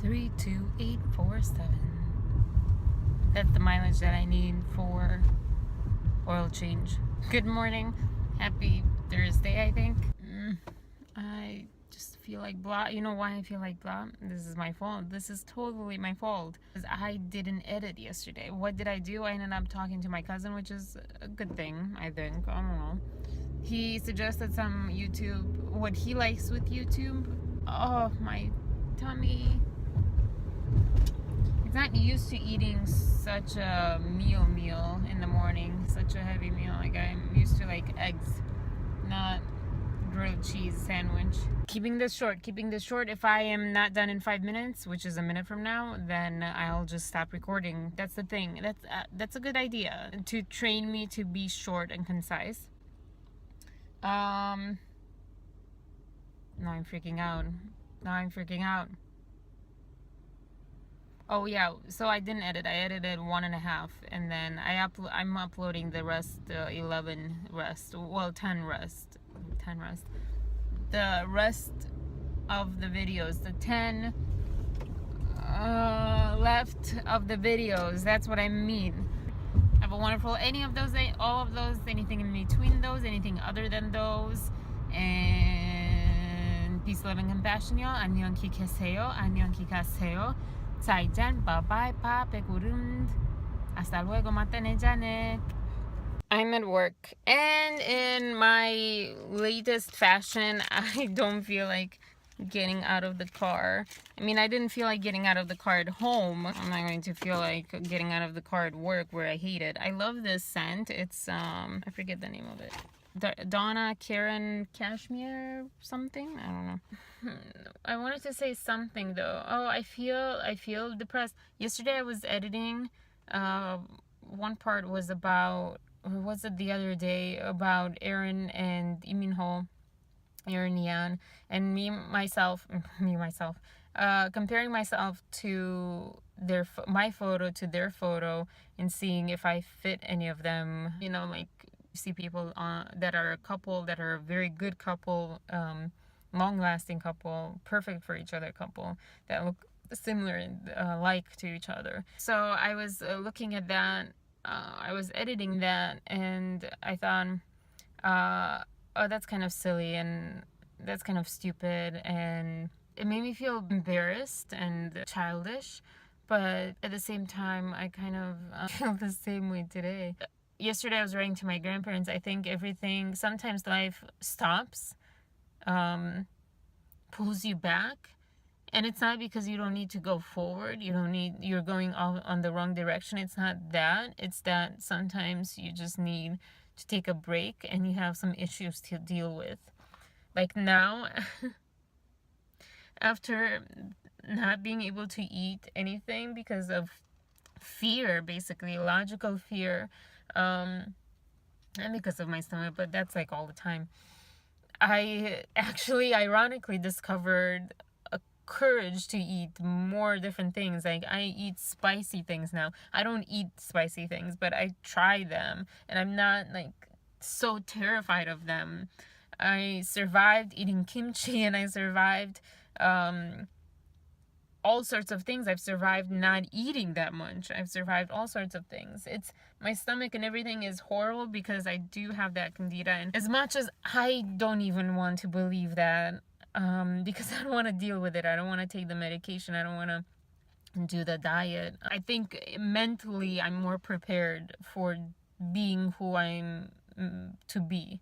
32847. That's the mileage that I need for oil change. Good morning. Happy Thursday, I think. I just feel like blah. You know why I feel like blah? This is my fault. This is totally my fault. Because I didn't edit yesterday. What did I do? I ended up talking to my cousin, which is a good thing, I think. I don't know. He suggested some YouTube, what he likes with YouTube. Oh, my tummy. He's not used to eating such a meal in the morning, such a heavy meal. Like, I'm used to like eggs, not grilled cheese sandwich. Keeping this short. If I am not done in 5 minutes, which is a minute from now, then I'll just stop recording. That's the thing. That's a good idea to train me to be short and concise. Now I'm freaking out. Oh yeah, so I didn't edit. I edited 1.5, and then I'm uploading the rest, 11 rest. Well, 10 rest. The rest of the videos, the 10 left of the videos. That's what I mean. Have a wonderful any of those, all of those, anything in between those, anything other than those, and peace, love, and compassion, y'all. 안녕 기계세요. 안녕 기가세요. 再见, bye bye, pape gurund. Hasta luego, matanejane. I'm at work, and in my latest fashion, I don't feel like getting out of the car. I mean, I didn't feel like getting out of the car at home. I'm not going to feel like getting out of the car at work where I hate it. I love this scent. It's I forget the name of it. Donna Karen Cashmere something. I don't know. I wanted to say something though. Oh, I feel depressed. Yesterday I was editing. One part was about, or was it the other day, about Aaron and Iminho, Aaron Yan, and myself, comparing myself to my photo to their photo and seeing if I fit any of them. You know, like, see people that are a couple, that are a very good couple, long-lasting couple, perfect for each other couple, that look similar, like to each other. So I was looking at that. I was editing that, and I thought, oh, that's kind of silly, and that's kind of stupid, and it made me feel embarrassed and childish. But at the same time, I kind of feel the same way today. Yesterday I was writing to my grandparents. I think sometimes life stops, pulls you back, and it's not because you don't need to go forward. You're going on the wrong direction. It's not that. It's that sometimes you just need to take a break, and you have some issues to deal with. Like now, after not being able to eat anything because of fear, basically logical fear, and because of my stomach, but that's like all the time. I actually ironically discovered a courage to eat more different things. Like, I eat spicy things now. I don't eat spicy things, but I try them, and I'm not like so terrified of them. I survived eating kimchi, and I survived all sorts of things. I've survived not eating that much. I've survived all sorts of things. It's my stomach and everything is horrible because I do have that candida, and as much as I don't even want to believe that, because I don't want to deal with it, I don't want to take the medication, I don't want to do the diet. I think mentally I'm more prepared for being who I'm to be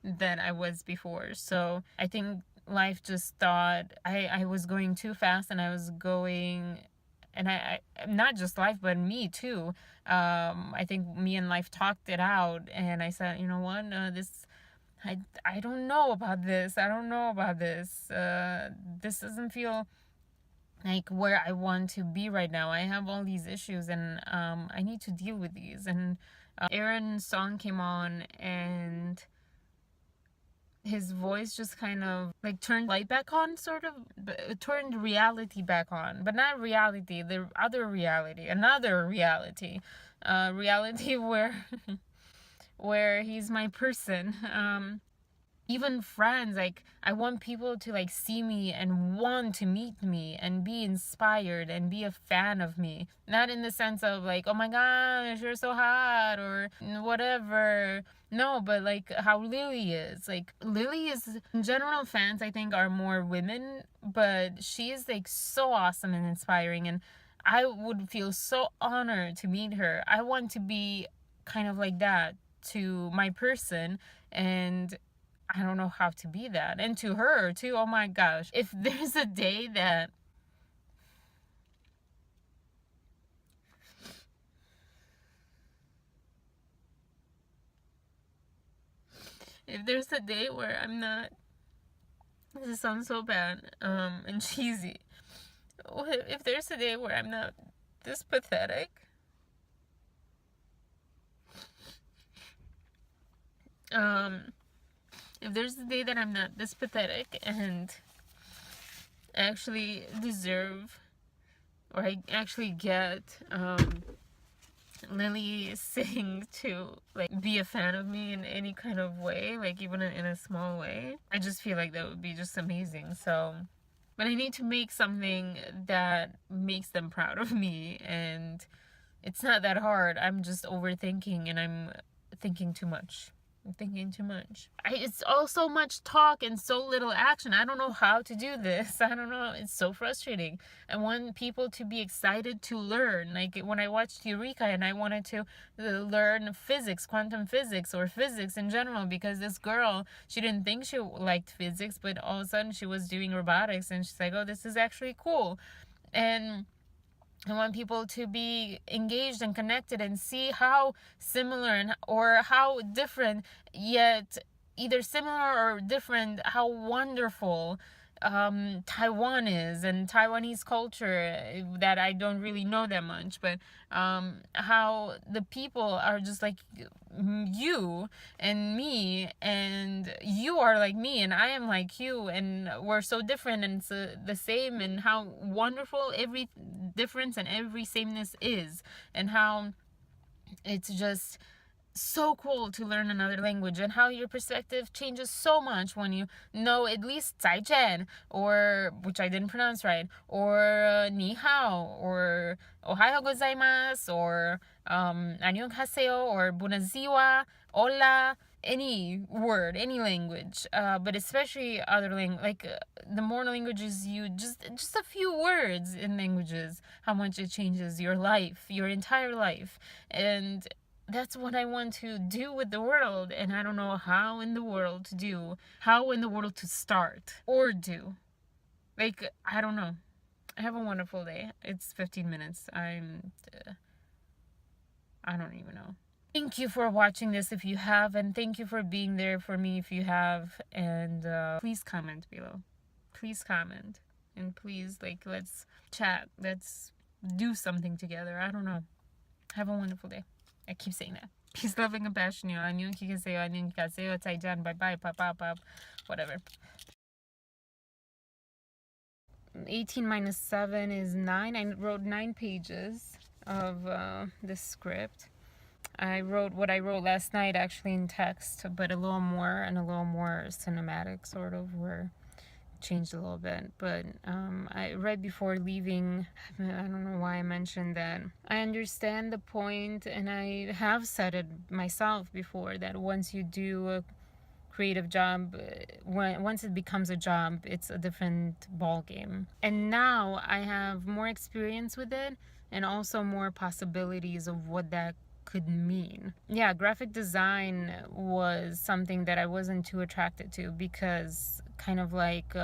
than I was before. So I think life just thought I was going too fast, and I was going, and I not just life, but me too. I think me and life talked it out, and I said, you know what, I don't know about this. This doesn't feel like where I want to be right now. I have all these issues, and I need to deal with these. And Aaron's song came on, and his voice just kind of like turned light back on, sort of, turned reality back on, but not reality, the other reality, another reality, reality where where he's my person. even friends, like I want people to like see me and want to meet me and be inspired and be a fan of me, not in the sense of like, oh my gosh, you're so hot or whatever. No, but like how Lily is. Like Lily is, in general, fans I think are more women, but she is like so awesome and inspiring, and I would feel so honored to meet her. I want to be kind of like that to my person, and I don't know how to be that. And to her too, oh my gosh. If there's a day that if there's a day where I'm not, this sounds so bad, and cheesy. If there's a day where I'm not this pathetic, if there's a day that I'm not this pathetic and actually deserve, or I actually get Lily saying to like be a fan of me in any kind of way, like even in a small way, I just feel like that would be just amazing. So, but I need to make something that makes them proud of me, and it's not that hard. I'm just overthinking, and I'm thinking too much. I'm thinking too much. It's all so much talk and so little action. I don't know how to do this. I don't know. It's so frustrating. I want people to be excited to learn. Like when I watched Eureka and I wanted to learn physics, quantum physics, or physics in general, because this girl, she didn't think she liked physics, but all of a sudden she was doing robotics and she's like, oh, this is actually cool. And I want people to be engaged and connected and see how similar and or how different, yet either similar or different, how wonderful Taiwan is, and Taiwanese culture that I don't really know that much, but how the people are just like you and me, and you are like me and I am like you, and we're so different and so the same, and how wonderful every difference and every sameness is, and how it's just so cool to learn another language, and how your perspective changes so much when you know at least 再见, or which I didn't pronounce right, or 你好, or おはようございます, or 안녕하세요, or buonasera, hola, any word, any language, but especially other like the more languages you just a few words in languages, how much it changes your life, your entire life. And that's what I want to do with the world, and I don't know how in the world to do, how in the world to start or do. Like, I don't know. Have a wonderful day. It's 15 minutes. I don't even know. Thank you for watching this if you have, and thank you for being there for me if you have, and please comment below. Please comment, and please, like, let's chat. Let's do something together. I don't know. Have a wonderful day. I keep saying that. Peace, love, and compassion. 안녕, 기계세요. 안녕, 가세요. 再见. Bye-bye. Pop. Whatever. 18 minus 7 is 9. I wrote 9 pages of this script. I wrote what I wrote last night actually in text, but a little more and a little more cinematic, sort of, where changed a little bit. But I read before leaving, I don't know why I mentioned that. I understand the point, and I have said it myself before, that once you do a creative job, once it becomes a job, it's a different ball game. And now I have more experience with it, and also more possibilities of what that could mean. Yeah, graphic design was something that I wasn't too attracted to, because kind of like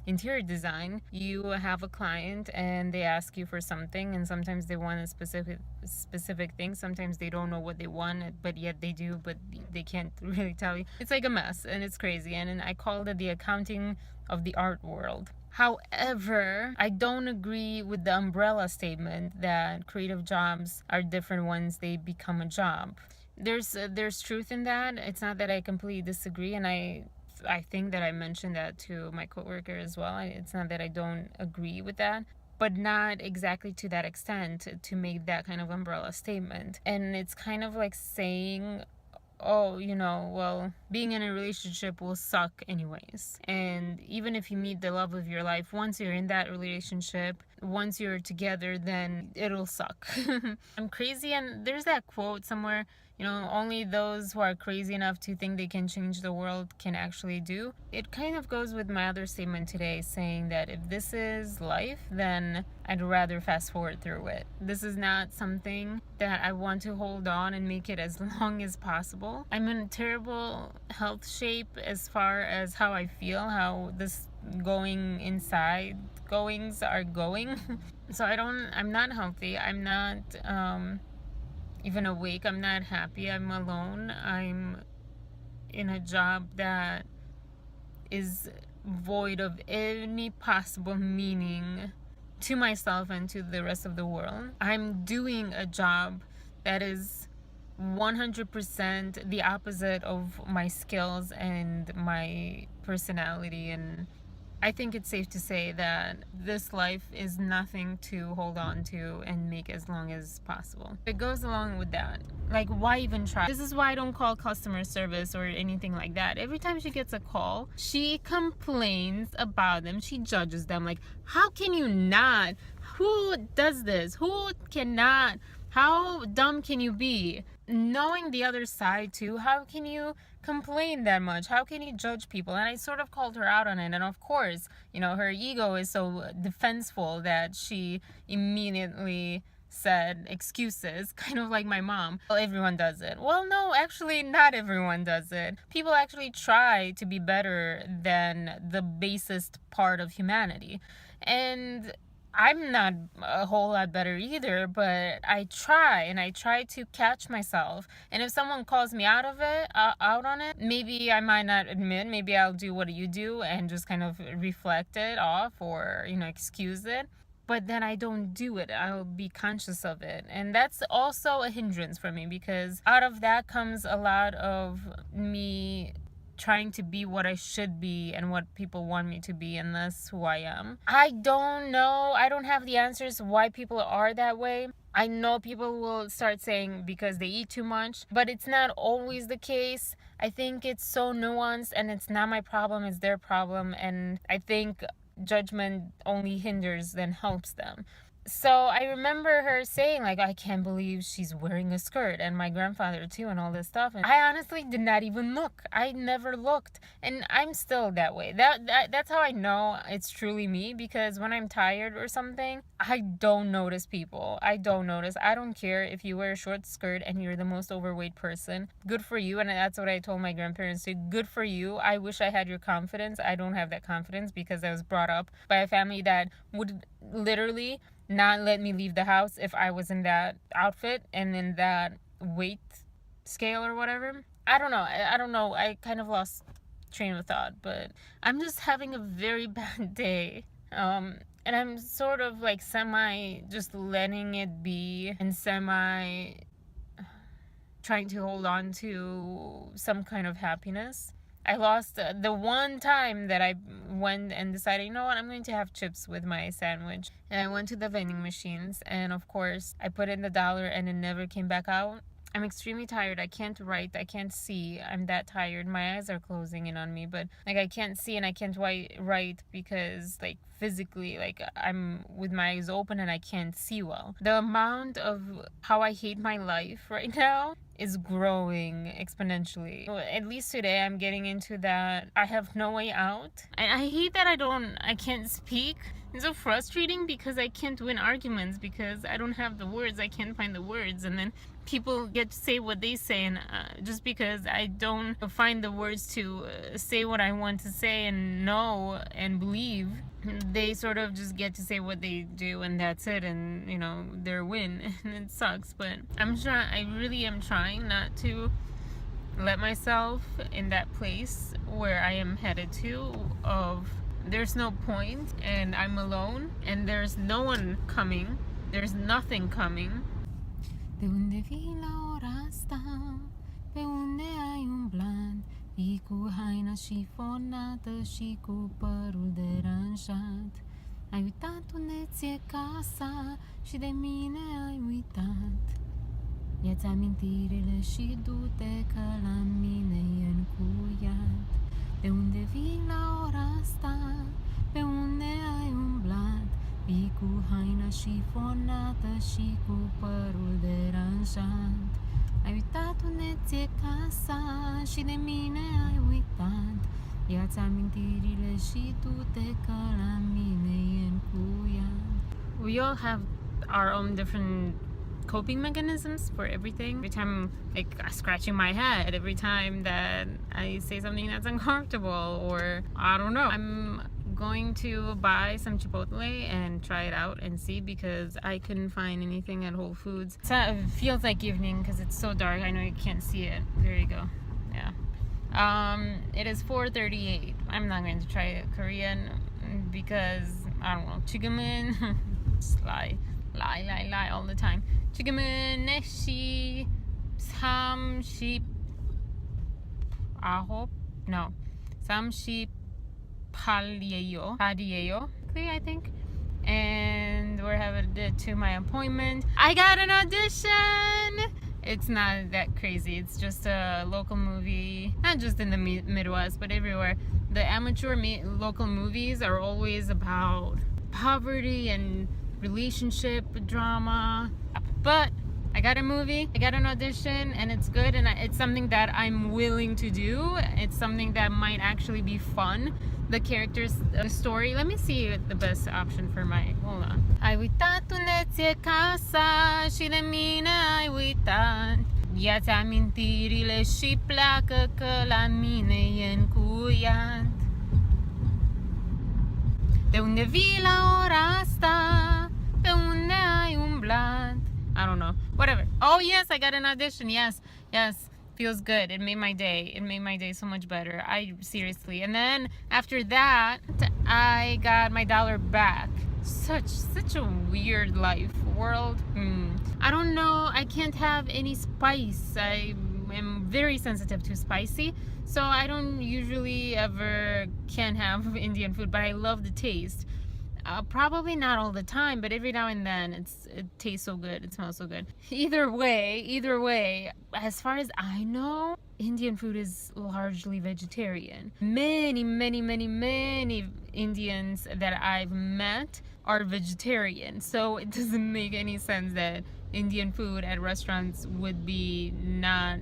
interior design, you have a client and they ask you for something, and sometimes they want a specific thing, sometimes they don't know what they want, but yet they do, but they can't really tell you. It's like a mess, and it's crazy, and I called it the accounting of the art world. However, I don't agree with the umbrella statement that creative jobs are different once they become a job. There's truth in that. It's not that I completely disagree, and I think that I mentioned that to my coworker as well. It's not that I don't agree with that, but not exactly to that extent to make that kind of umbrella statement. And it's kind of like saying oh, well, being in a relationship will suck anyways. And even if you meet the love of your life, once you're in that relationship, once you're together, then it'll suck. I'm crazy, and there's that quote somewhere, only those who are crazy enough to think they can change the world can actually do. It kind of goes with my other statement today, saying that if this is life, then I'd rather fast forward through it. This is not something that I want to hold on and make it as long as possible. I'm in terrible health shape as far as how I feel, how this going inside goings are going. So I'm not healthy. I'm not even awake. I'm not happy. I'm alone. I'm in a job that is void of any possible meaning to myself and to the rest of the world. I'm doing a job that is 100% the opposite of my skills and my personality, and I think it's safe to say that this life is nothing to hold on to and make as long as possible. It goes along with that. Like, why even try? This is why I don't call customer service or anything like that. Every time she gets a call, she complains about them. She judges them. Like, how can you not? Who does this? Who cannot? How dumb can you be? Knowing the other side too, how can you complain that much? How can you judge people? And I sort of called her out on it. And of course, her ego is so defenseful that she immediately said excuses, kind of like my mom. Well, everyone does it. Well, no, actually, not everyone does it. People actually try to be better than the basest part of humanity. And I'm not a whole lot better either, but I try to catch myself. And if someone calls me out on it, maybe I might not admit, maybe I'll do what you do and just kind of reflect it off or, excuse it. But then I don't do it. I'll be conscious of it. And that's also a hindrance for me, because out of that comes a lot of me trying to be what I should be and what people want me to be, and that's who I am. I don't know. I don't have the answers why people are that way. I know people will start saying because they eat too much, but it's not always the case. I think it's so nuanced, and it's not my problem, it's their problem, and I think judgment only hinders than helps them. So I remember her saying, like, I can't believe she's wearing a skirt, and my grandfather too, and all this stuff. And I honestly did not even look. I never looked, and I'm still that way. That's how I know it's truly me, because when I'm tired or something, I don't notice people. I don't care if you wear a short skirt and you're the most overweight person. Good for you, and that's what I told my grandparents too. Good for you. I wish I had your confidence. I don't have that confidence because I was brought up by a family that would literally not let me leave the house if I was in that outfit and in that weight scale or whatever. I don't know. I kind of lost train of thought, but I'm just having a very bad day. And I'm sort of like semi just letting it be, and semi trying to hold on to some kind of happiness. I lost the one time that I went and decided, you know what, I'm going to have chips with my sandwich. And I went to the vending machines, and of course, I put in the dollar and it never came back out. I'm extremely tired. I can't write. I can't see. I'm that tired. My eyes are closing in on me, but like I can't see and I can't write because like physically, like I'm with my eyes open and I can't see well. The amount of how I hate my life right now is growing exponentially. At least today I'm getting into that I have no way out. I hate that I can't speak. It's so frustrating because I can't win arguments because I don't have the words. I can't find the words, and then people get to say what they say, and just because I don't find the words to say what I want to say and know and believe, they sort of just get to say what they do, and that's it, and their win. And it sucks, but I really am trying not to let myself in that place where I am headed to of there's no point and I'm alone and there's no one coming, there's nothing coming. De unde vii la ora asta, pe unde ai umblat, vii cu haina șifonată și cu părul deranjat. Ai uitat unde ți-e casa și de mine ai uitat. Ia-ți amintirile și du-te că la mine e încuiat. De unde vii la ora asta? Pe unde ai umblat? Vii cu haina șifonată și cu părul deranjat. Ai uitat unde ți-e casa și de mine ai uitat. Ia-ți amintirile și du-te că la mine e încuiat. We all have our own different coping mechanisms for everything. Every time, like scratching my head, every time that I say something that's uncomfortable, or I don't know. I'm going to buy some Chipotle and try it out and see, because I couldn't find anything at Whole Foods. It feels like evening because it's so dark. I know you can't see it. There you go. Yeah. It is 4:38. I'm not going to try Korean because I don't know. Chigamun. Just lie all the time. 지금은 4시 38이에요. I think. And we're headed to my appointment. I got an audition! It's not that crazy. It's just a local movie. Not just in the Midwest, but everywhere. The amateur local movies are always about poverty and relationship drama, but I got a movie, I got an audition, and it's good, and it's something that I'm willing to do. It's something that might actually be fun. The characters, the story. Let me see the best option for my. Hold on. Ai uitat unde ți-e casa și de mine ai uitat. Ia-ți amintirile și pleacă că la mine e încuiat. De unde vii la ora asta? Pe unde ai umblat? I don't know. Whatever. Oh yes, I got an audition. Yes. Feels good. It made my day. It made my day so much better. Seriously. And then after that, I got my $1 back. Such a weird life world. I don't know. I can't have any spice. I am very sensitive to spicy. So I don't usually ever can have Indian food, but I love the taste. Probably not all the time, but every now and then it tastes so good. It smells so good. Either way, as far as I know, Indian food is largely vegetarian. Many Indians that I've met are vegetarian. So it doesn't make any sense that Indian food at restaurants would be not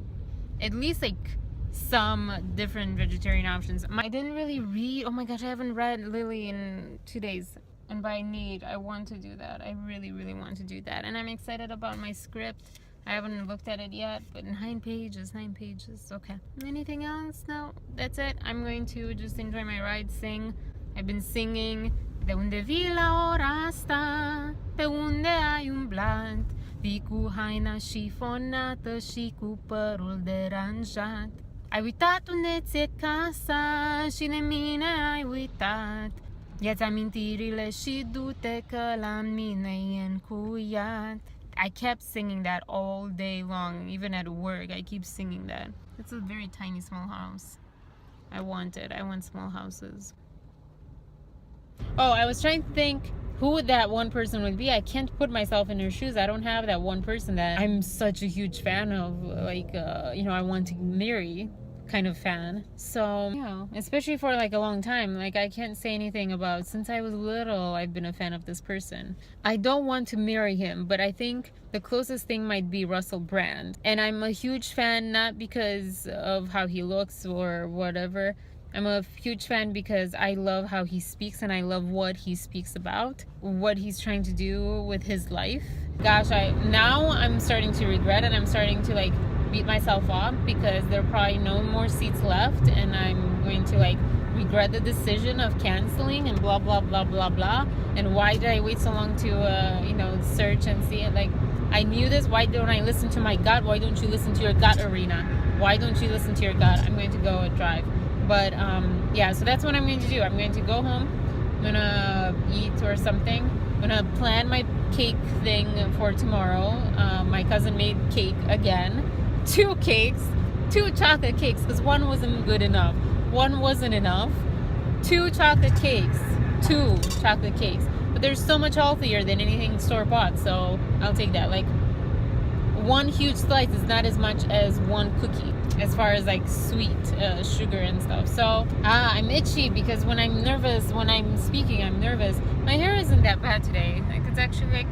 at least like some different vegetarian options. I didn't really read. Oh my gosh, I haven't read Lily in 2 days. And by need, I want to do that. I really want to do that. And I'm excited about my script. I haven't looked at it yet, but 9 pages. Okay. Anything else? No, that's it. I'm going to just enjoy my ride, sing. I've been singing. De unde vii la ora asta? Pe unde ai umblat? Vii cu haina șifonată și cu părul deranjat. Ai uitat unde ți-e casa și de mine ai uitat. Ia-ți amintirile și du-te că la mine e încuiat. I kept singing that all day long, even at work. I keep singing that. It's a very tiny small house. I want small houses. Oh, I was trying to think who that one person would be. I can't put myself in her shoes. I don't have that one person that I'm such a huge fan of, like, I want to marry kind of fan. So, especially for like a long time, like I can't say anything about, since I was little, I've been a fan of this person. I don't want to marry him, but I think the closest thing might be Russell Brand. And I'm a huge fan, not because of how he looks or whatever. I'm a huge fan because I love how he speaks, and I love what he speaks about, what he's trying to do with his life. Gosh, now I'm starting to regret, and I'm starting to like beat myself up because there are probably no more seats left, and I'm going to like regret the decision of canceling and blah blah blah blah blah. And why did I wait so long to search and see it? Like, I knew this. Why don't I listen to my gut? Why don't you listen to your gut, Arena? Why don't you listen to your gut? I'm going to go and drive. But so that's what I'm going to do. I'm going to go home. I'm going to eat or something. I'm going to plan my cake thing for tomorrow. My cousin made cake again. 2 chocolate cakes, because one wasn't good enough. One wasn't enough. 2 chocolate cakes. But they're so much healthier than anything store-bought, so I'll take that. Like, one huge slice is not as much as one cookie as far as like sweet sugar and stuff. So I'm itchy because when I'm nervous, when I'm speaking, I'm nervous. My hair isn't that bad today. Like, it's actually like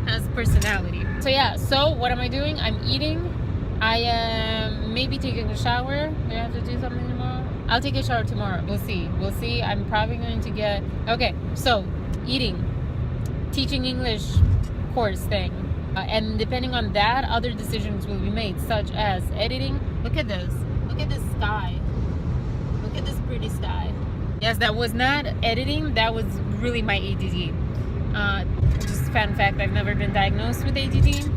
has personality. So yeah, so what am I doing? I'm eating. I am maybe taking a shower. Do I have to do something tomorrow? I'll take a shower tomorrow. We'll see. I'm probably going to get... Okay, so eating, teaching English course thing. And depending on that, other decisions will be made, such as editing. Look at this. Look at this sky. Look at this pretty sky. Yes, that was not editing. That was really my ADD. Just fun fact, I've never been diagnosed with ADD.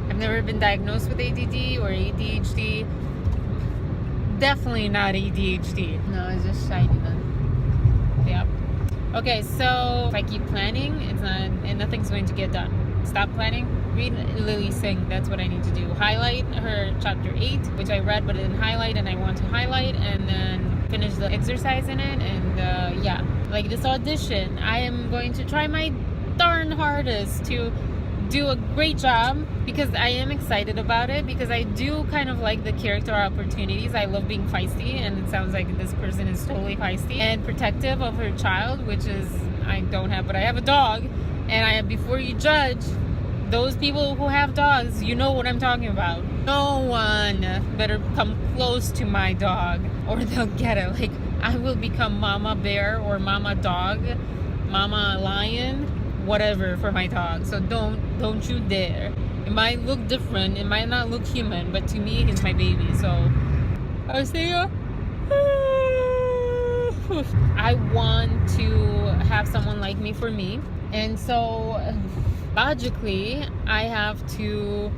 I've never been diagnosed with ADD or ADHD. Definitely not ADHD. No, it's just shiny then. Yeah. Okay, so if I keep planning, it's not, and nothing's going to get done. Stop planning. Read Lily sing. That's what I need to do. Highlight her chapter 8, which I read but I didn't highlight, and I want to highlight, and then finish the exercise in it. And yeah, like this audition, I am going to try my darn hardest to do a great job, because I am excited about it, because I do kind of like the character opportunities. I love being feisty, and it sounds like this person is totally feisty and protective of her child, which is I don't have, but I have a dog. And before you judge those people who have dogs, you know what I'm talking about. No one better come close to my dog or they'll get it. Like, I will become mama bear or mama dog, mama lion, whatever for my dog. So don't you dare. It might look different, it might not look human, but to me he's my baby. So I say I want to have someone like me for me, and so logically I have to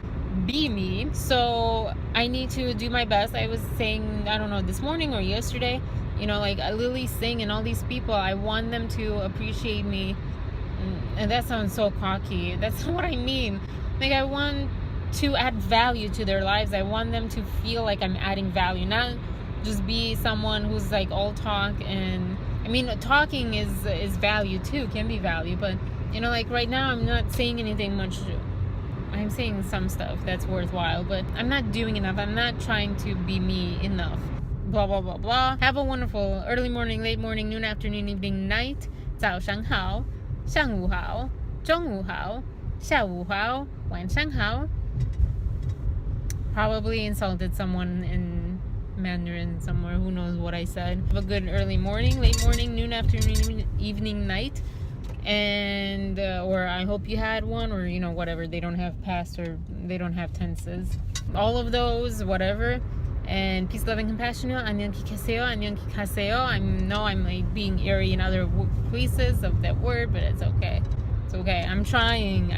be me. So I need to do my best. I was saying, I don't know, this morning or yesterday, you know, like Lily Singh and all these people, I want them to appreciate me. And that sounds so cocky. That's not what I mean. Like, I want to add value to their lives. I want them to feel like I'm adding value, not just be someone who's like all talk. And I mean, talking is value too, can be value, but you know, like right now I'm not saying anything much. I'm saying some stuff that's worthwhile, but I'm not doing enough. I'm not trying to be me enough. Blah blah blah blah. Have a wonderful early morning, late morning, noon, afternoon, evening, night. 早上好，上午好，中午好，下午好，晚上好. Probably insulted someone in Mandarin somewhere. Who knows what I said. Have a good early morning, late morning, noon, afternoon, evening, night. And or I hope you had one, or you know, whatever. They don't have past, or they don't have tenses. All of those, whatever. And peace, love, and compassion. 안녕 기계세요. 안녕 기가세요. I know I'm like being airy in other places of that word, but it's okay. It's okay. I'm trying.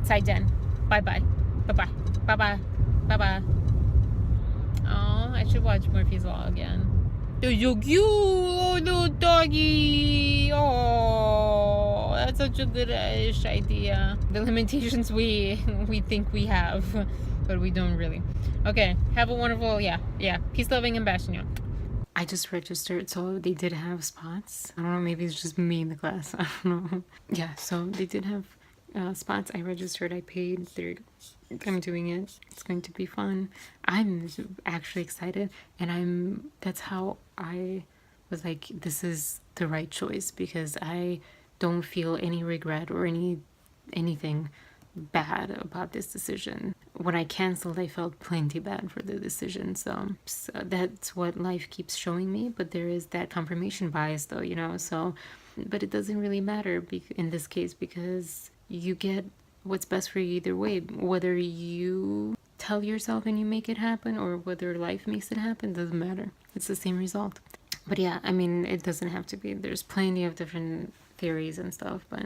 再见. Bye bye. Bye bye. Bye bye. Bye bye. Oh, I should watch Murphy's Law again. They're so cute. Oh, little doggy. Oh, that's such a good-ish idea. The limitations we think we have, but we don't really. Okay, have a wonderful, yeah. Peace, loving, and passion. I just registered, so they did have spots. I don't know, maybe it's just me in the class. I don't know. Yeah, so they did have spots. I registered, I paid. I'm doing it. It's going to be fun. I'm actually excited, and that's how I was like, this is the right choice, because I don't feel any regret or anything bad about this decision. When I canceled, I felt plenty bad for the decision. So that's what life keeps showing me. But there is that confirmation bias, though, you know. So, but it doesn't really matter in this case, because you get what's best for you either way. Whether you tell yourself and you make it happen, or whether life makes it happen, doesn't matter. It's the same result. But yeah, I mean, it doesn't have to be. There's plenty of different theories and stuff, but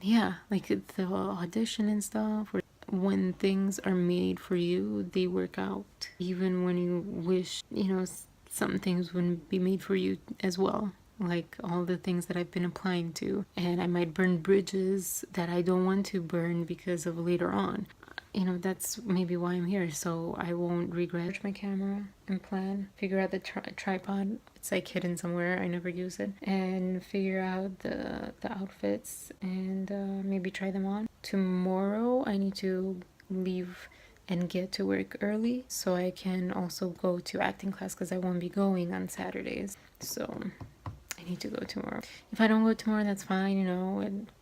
yeah, like the audition and stuff, or when things are made for you, they work out. Even when you wish, you know, some things wouldn't be made for you as well. Like all the things that I've been applying to. And I might burn bridges that I don't want to burn because of later on. you know, that's maybe why I'm here, so I won't regret my camera and plan, figure out the tripod. It's like hidden somewhere, I never use it, and figure out the outfits and maybe try them on. Tomorrow I need to leave and get to work early so I can also go to acting class because I won't be going on Saturdays, so I need to go tomorrow. If I don't go tomorrow, that's fine, you know,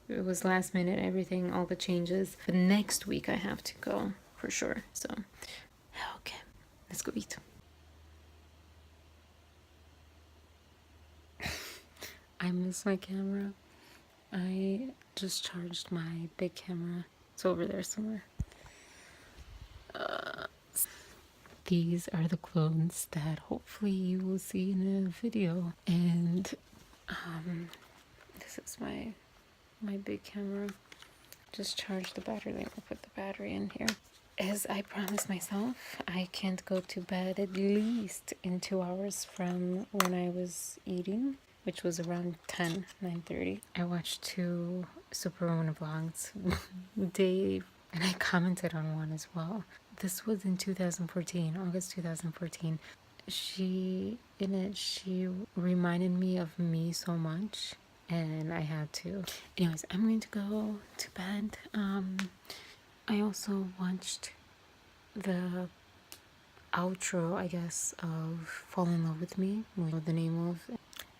it was last minute, everything, all the changes. But next week I have to go for sure. So, okay, let's go eat. I miss my camera. I just charged my big camera. It's over there somewhere. These are the clothes that hopefully you will see in a video. And this is my big camera. Just charge the battery. Let me put the battery in here. As I promised myself, I can't go to bed at least in 2 hours from when I was eating, which was around 9:30. I watched 2 Superwoman vlogs, Dave, and I commented on one as well. This was in 2014, August 2014. She reminded me of me so much, and I had to. Anyways, I'm going to go to bed. I also watched the outro, I guess, of Fall in Love with Me. What the name of?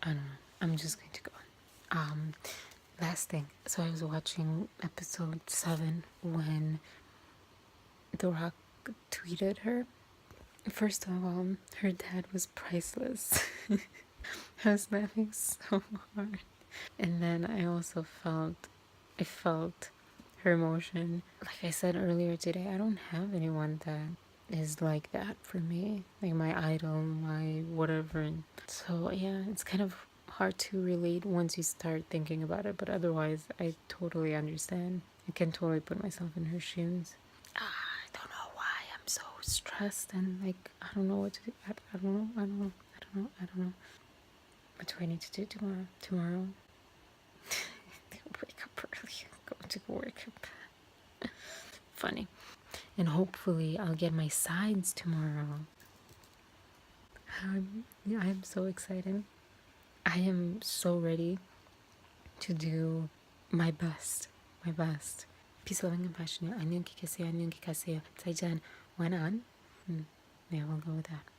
I don't know. I'm just going to go. Last thing. So I was watching episode 7 when The Rock tweeted her. First of all, her dad was priceless. I was laughing so hard. And then I also felt her emotion. Like I said earlier today, I don't have anyone that is like that for me. Like my idol, my whatever. So yeah, it's kind of hard to relate once you start thinking about it, but otherwise I totally understand. I can totally put myself in her shoes. I don't know why I'm so stressed and like I don't know what to do. I don't know. What do I need to do tomorrow? Wake up early, go to work. Funny. And hopefully I'll get my sides tomorrow. I'm so excited. I am so ready to do my best. Peace, love, and compassion. 안녕, 기계세요. 안녕, 기가세요. 再见,晚安. Yeah, we'll go with that.